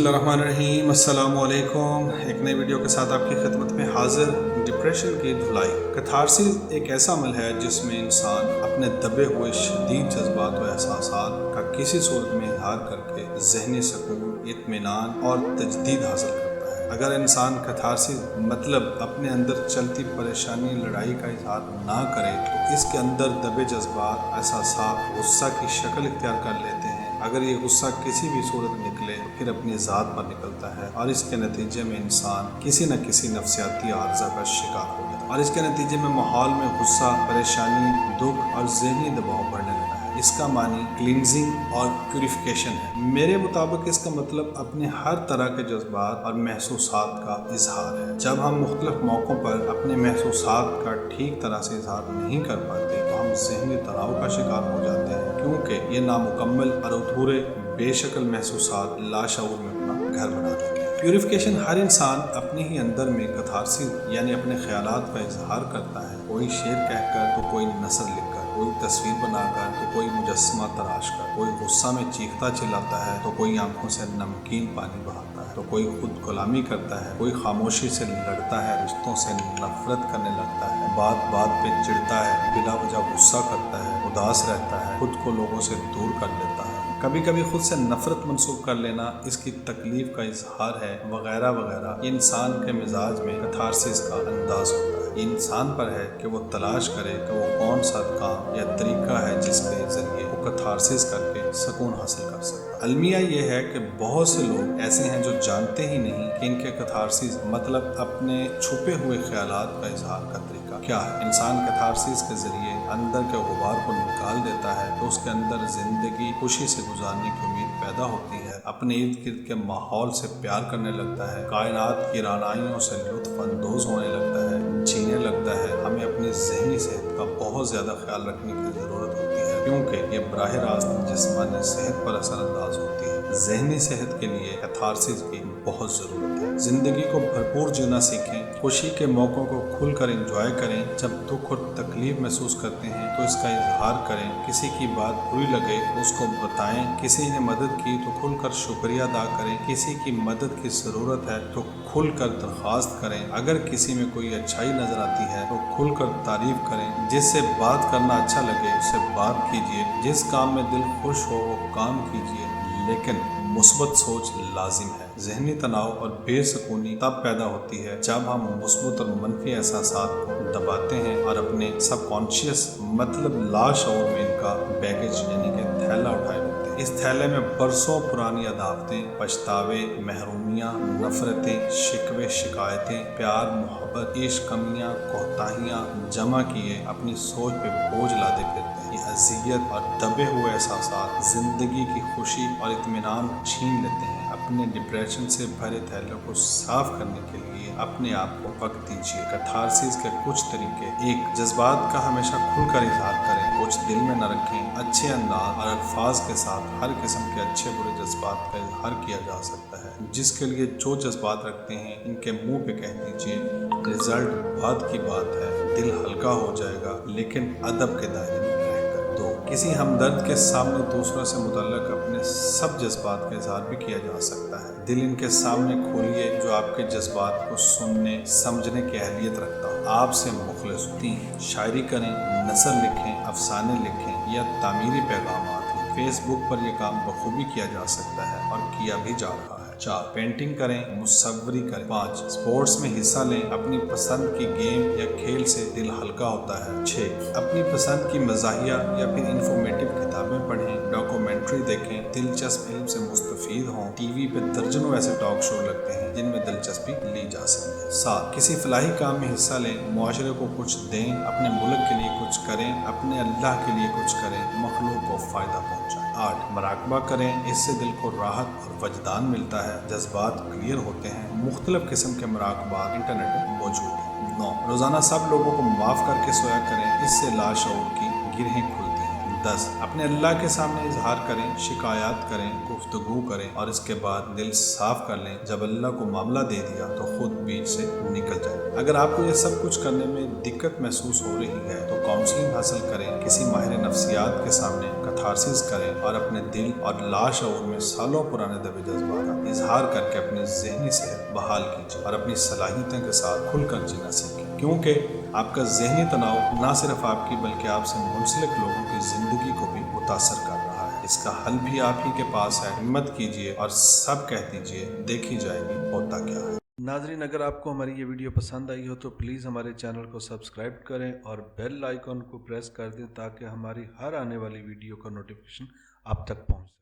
बिस्मिल्लाहिर्रहमानिर्रहीम, अस्सलाम वालेकुम। एक नई वीडियो के साथ आपकी खिदमत में हाजिर। डिप्रेशन की धुलाई। कैथारसिस एक ऐसा अमल है जिसमें इंसान अपने दबे हुए शदीद जज्बात व एहसासात का किसी सूरत में इजहार करके ज़हनी सुकून, इत्मीनान और तजदीद हासिल करता है। अगर इंसान कैथारसिस मतलब अपने अंदर चलती परेशानी, लड़ाई का इजहार ना करे तो इसके अंदर दबे जज्बात, एहसासात गुस्सा की शक्ल इख्तियार कर लेते हैं। अगर ये गुस्सा किसी भी सूरत निकले तो फिर अपनी ज़ात पर निकलता है और इसके नतीजे में इंसान किसी न किसी नफसियाती आर्जा का शिकार हो जाता है और इसके नतीजे में माहौल में गुस्सा, परेशानी, दुख और ज़हनी दबाव बढ़ने लगता है। इसका मानी क्लींजिंग और प्यूरिफिकेशन है। मेरे मुताबिक इसका मतलब अपने हर तरह के जज्बात और महसूसात का इजहार है। जब हम मुख्तलिफ मौक़ों पर अपने महसूसात का ठीक तरह से इजहार नहीं कर पाते तो हम ज़हनी तनाव का शिकार हो जाते हैं, क्योंकि ये नामुकम्मल और अधूरे बेशक्ल महसूसात लाशऊर में अपना घर बना लेते हैं। प्यूरिफिकेशन हर इंसान अपने ही अंदर में कैथारसिस यानी अपने ख्यालात का इजहार करता है। कोई शेर कहकर तो कोई नसर लिखकर, कोई तस्वीर बनाकर तो कोई मुजस्समा तराश कर, कोई गुस्सा में चीखता चिल्लाता है तो कोई आंखों से नमकीन पानी बहाता है, तो कोई खुद गुलामी करता है, कोई खामोशी से लड़ता है, रिश्तों से नफरत करने लगता है, बात बात पे चिढ़ता है, बिला वजह गुस्सा करता है, उदास रहता है, खुद को लोगों से दूर कर लेता है। कभी कभी खुद से नफरत मंसूब कर लेना इसकी तकलीफ का इजहार है, वगैरह वगैरह। ये इंसान के मिजाज में कैथारसिस का अंदाज होता है। ये इंसान पर है कि वो तलाश करे कि वो कौन सा काम या तरीका है जिसके जरिए वो कैथारसिस करके सुकून हासिल कर सकता है। अलमिया ये है कि बहुत से लोग ऐसे हैं जो जानते ही नहीं कि इनके कैथारसिस मतलब अपने छुपे हुए ख्यालात का इजहार का तरीका क्या है। इंसान कैथारसिस के जरिए अंदर के गुबार को निकाल देता है तो उसके अंदर जिंदगी खुशी से गुजारने की उम्मीद पैदा होती है, अपने इर्द गिर्द के माहौल से प्यार करने लगता है, कायनात की रानाइयों से लुत्फ अंदोज होने लगता है, जीने लगता है। हमें अपनी ज़हनी सेहत का बहुत ज़्यादा ख्याल रखने की ज़रूरत होती है, क्योंकि ये बराह रास्त जिस्मानी सेहत पर असरअंदाज होती है। ज़हनी सेहत के लिए कैथारसिस की बहुत ज़रूरत है। ज़िंदगी को भरपूर जीना सीखें, खुशी के मौक़ों को खुलकर एंजॉय करें। जब दुख और तकलीफ महसूस करते हैं तो इसका इजहार करें। किसी की बात बुरी लगे तो उसको बताएं। किसी ने मदद की तो खुलकर शुक्रिया अदा करें। किसी की मदद की ज़रूरत है तो खुलकर दरख्वास्त करें। अगर किसी में कोई अच्छाई नज़र आती है तो खुलकर तारीफ करें। जिससे बात करना अच्छा लगे उससे बात कीजिए। जिस काम में दिल खुश हो वो काम कीजिए, लेकिन मुस्बत सोच लाजिम है। ज़हनी तनाव और बेसुकूनी तब पैदा होती है जब हम मुस्बत और मनफी एहसासात को दबाते हैं और अपने सबकॉन्शियस मतलब लाशऊर में इनका बैगेज यानी कि थैला उठाए होते हैं। इस थैले में बरसों पुरानी अदावतें, पछतावे, महरूमियाँ, नफरतें, शिकवे, शिकायतें, प्यार, मोहब्बत, इश्क, कमियाँ, कोताहियाँ जमा किए अपनी सोच पे बोझ लादे फिरते हैं। ये अज़ियत और दबे हुए एहसासात ज़िंदगी की खुशी और इत्मीनान छीन लेते हैं। अपने डिप्रेशन से भरे थैले को साफ करने के लिए अपने आप को वक्त दीजिए। कैथारसिस के कुछ तरीके: एक, जज्बात का हमेशा खुलकर इजहार करें, कुछ दिल में न रखें। अच्छे अंदाज और अल्फाज के साथ हर किस्म के अच्छे बुरे जज्बात का इजहार किया जा सकता है। जिसके लिए जो जज्बात रखते हैं इनके मुंह पे कह दीजिए। रिजल्ट बाद की बात है, दिल हल्का हो जाएगा, लेकिन अदब के दायरे में रहकर। दो, किसी हमदर्द के सामने दूसरों से मुतल्लक अपने सब जज्बात का इजहार भी किया जा सकता है। दिल इनके सामने खोलिए जो आपके जज्बात को सुनने समझने की अहलियत रखता हो, आपसे मुखलिस हो। तीन, शायरी करें, नसर लिखें, अफसाने लिखें या तामीरी पैगाम लिखें। फेसबुक पर यह काम बखूबी किया जा सकता है और किया भी जा रहा है। चार, पेंटिंग करें, मुसव्वरी करें। पाँच, स्पोर्ट्स में हिस्सा लें, अपनी पसंद की गेम या खेल से दिल हल्का होता है। छः, अपनी पसंद की मज़ाहिया या फिर इंफॉर्मेटिव किताबें पढ़ें, डॉक्यूमेंट्री देखें, दिलचस्प इल्म से मुस्तफ़ीद हों। टीवी पे दर्जनों ऐसे टॉक शो लगते हैं जिनमें दिलचस्पी ली जा सकती है। सात, किसी फलाही काम में हिस्सा लें, मुआशरे को कुछ दें, अपने मुल्क के लिए कुछ करें, अपने अल्लाह के लिए कुछ करें, मखलूक को फ़ायदा पहुँचाएं। आठ, मराकबा करें, इससे दिल को राहत और वजदान मिलता है, जज्बात क्लियर होते हैं। मुख्तलिफ किस्म के मराकबात इंटरनेट पर मौजूद हैं। 9, रोज़ाना सब लोगों को माफ़ करके सोया करें, इससे लाशऊर की गिरहें खुलती हैं। 10, अपने अल्लाह के सामने इजहार करें, शिकायत करें, गुफ्तगू करें और इसके बाद दिल साफ कर लें। जब अल्लाह को मामला दे दिया तो खुद बीच से निकल जाए। अगर आपको ये सब कुछ करने में दिक्कत महसूस हो रही है तो काउंसलिंग हासिल करें, किसी माहिर नफ्सियात के सामने कथारसिस करें और अपने दिल और लाशऊर में सालों पुराने दबे जज्बात का इजहार करके अपनी जहनी सेहत बहाल कीजिए और अपनी सलाहियतों के साथ खुलकर जीना सीखें, क्योंकि आपका जहनी तनाव न सिर्फ आपकी बल्कि आपसे मुंसलिक लोगों की ज़िंदगी को भी मुतासर कर रहा है। इसका हल भी आप ही के पास है। हिम्मत कीजिए और सब कह दीजिए, देखी जाएगी होता क्या है। नाजरीन, अगर आपको हमारी ये वीडियो पसंद आई हो तो प्लीज़ हमारे चैनल को सब्सक्राइब करें और बेल आइकन को प्रेस कर दें ताकि हमारी हर आने वाली वीडियो का नोटिफिकेशन आप तक पहुंचे।